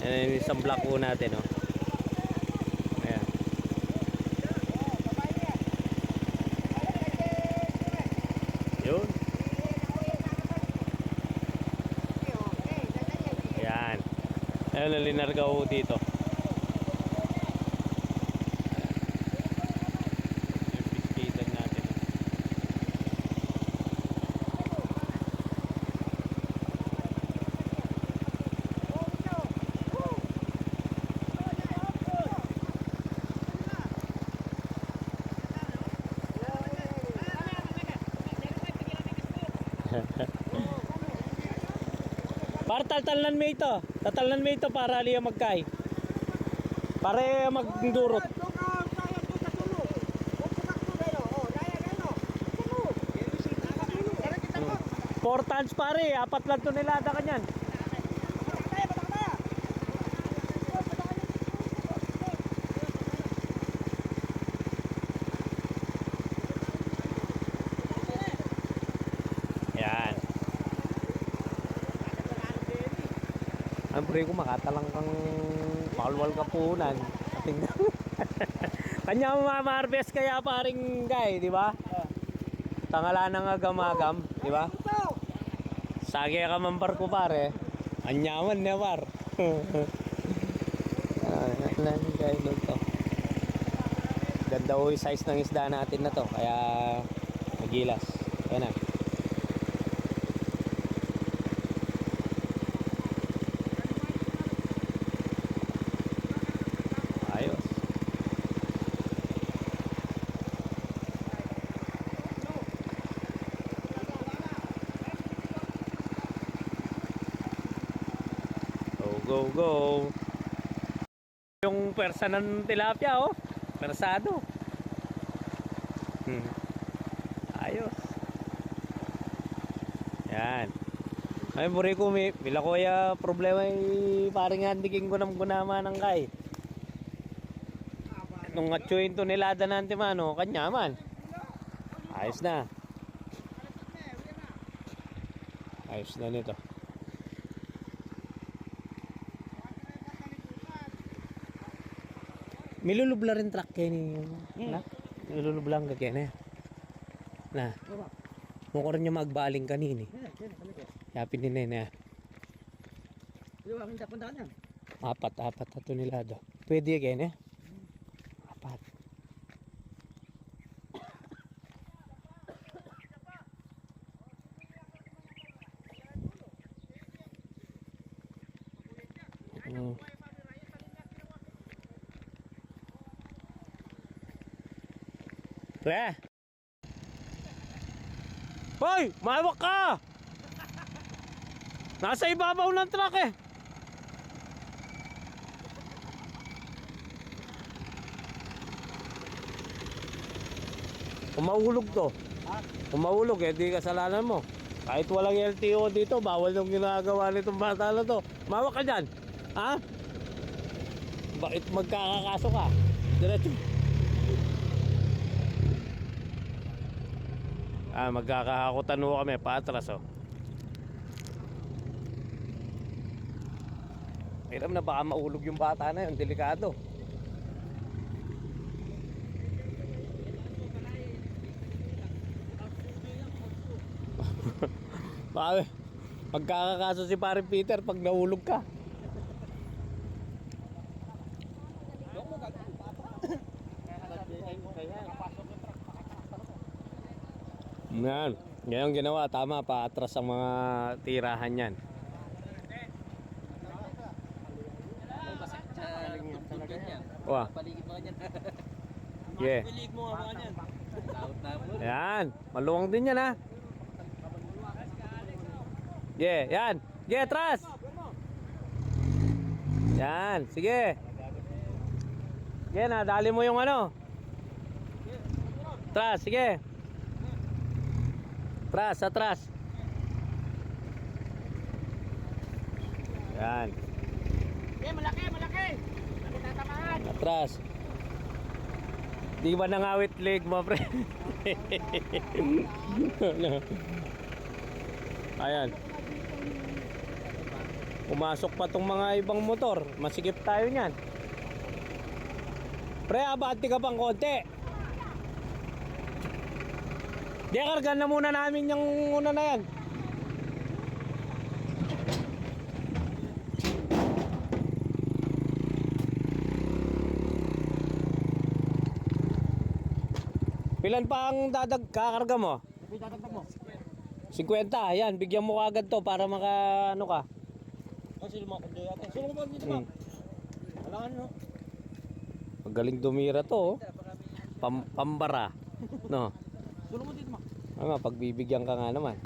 Yan yung isang block po natin, oh. Ayan. Yun. Ayan. Ayan ang linarga po dito. Yung biskitan natin, oh. Para tatalnan mo ito. Tatalnan mo ito para liya magkay. Para magdurot. 4 tons pare, 4 lang tonelada kanyan. Yan. Ang pre ko makatalang kang palwal kapunan. Tingnan. Kanya ma-harvest kaya paring guy, di ba? Tangala nang agam-agam, di ba? Sagi ka mambar ko pare. Anyaman na par. Nan guys to. Ganda o yung size ng isda natin na to, kaya nagilas. Ayan na. Ayos. Go, go. Yung persa ng tilapia, oh. Persado. Ayos. Yan. Ay, buri ko, bila ko ya problema ay paring handiking ko ng gunama ng kay. Nung atsuin to nilada natin mano, kanya man. Ayos na. Ayos na nito. Milulubla rin truck kayo ni na? Milulubla ang kaya na. Mukha rin niya magbaling kanini. Yapin din na. Apat na tonelada. Pwede kayo na? Apat. Pre! Hoy! Mawak ka! Nasa ibabaw ng truck eh! Umahulog to. Umahulog eh, di kasalanan mo. Kahit walang LTO dito, bawal yung ginagawa nitong bata na to. Mawak ka dyan! Ha? Bakit magkakakaso ka? Diretso. Magkakahakutan ho kami paatras, oh. Hiram na baka maulog yung bata na yun, delikado. Baka magkakakaso si Pare Peter pag naulog ka. Yan, ngayon ginawa, tama, paatras ang mga tirahan yan. Wah. Yeah. Yan, maluwang din yan ha. Yeah, yan. Yeah, atras. Yan, sige. Sige, nadali mo yung ano. Atras, sige. Atras, atras. Yan. Eh, malaki, malaki. Malaki tatamaan. Atras. Di ba nangawit leg mo, pre? Ayan. Pumasok pa tong mga ibang motor. Masikip tayo niyan. Pre, abante ka pang konti. Di, kargan na muna namin yung una na yan. Pilan pa ang kakarga mo? Dadagdag mo. 50, yan, bigyan mo agad to para maka ano ka. Kasi lumakot doon yata. Sino ba dito ba? Walangan no? Magaling dumira to, oh. Pambara. No. Sino mo dito ma? Ano, pagbibigyan ka nga naman.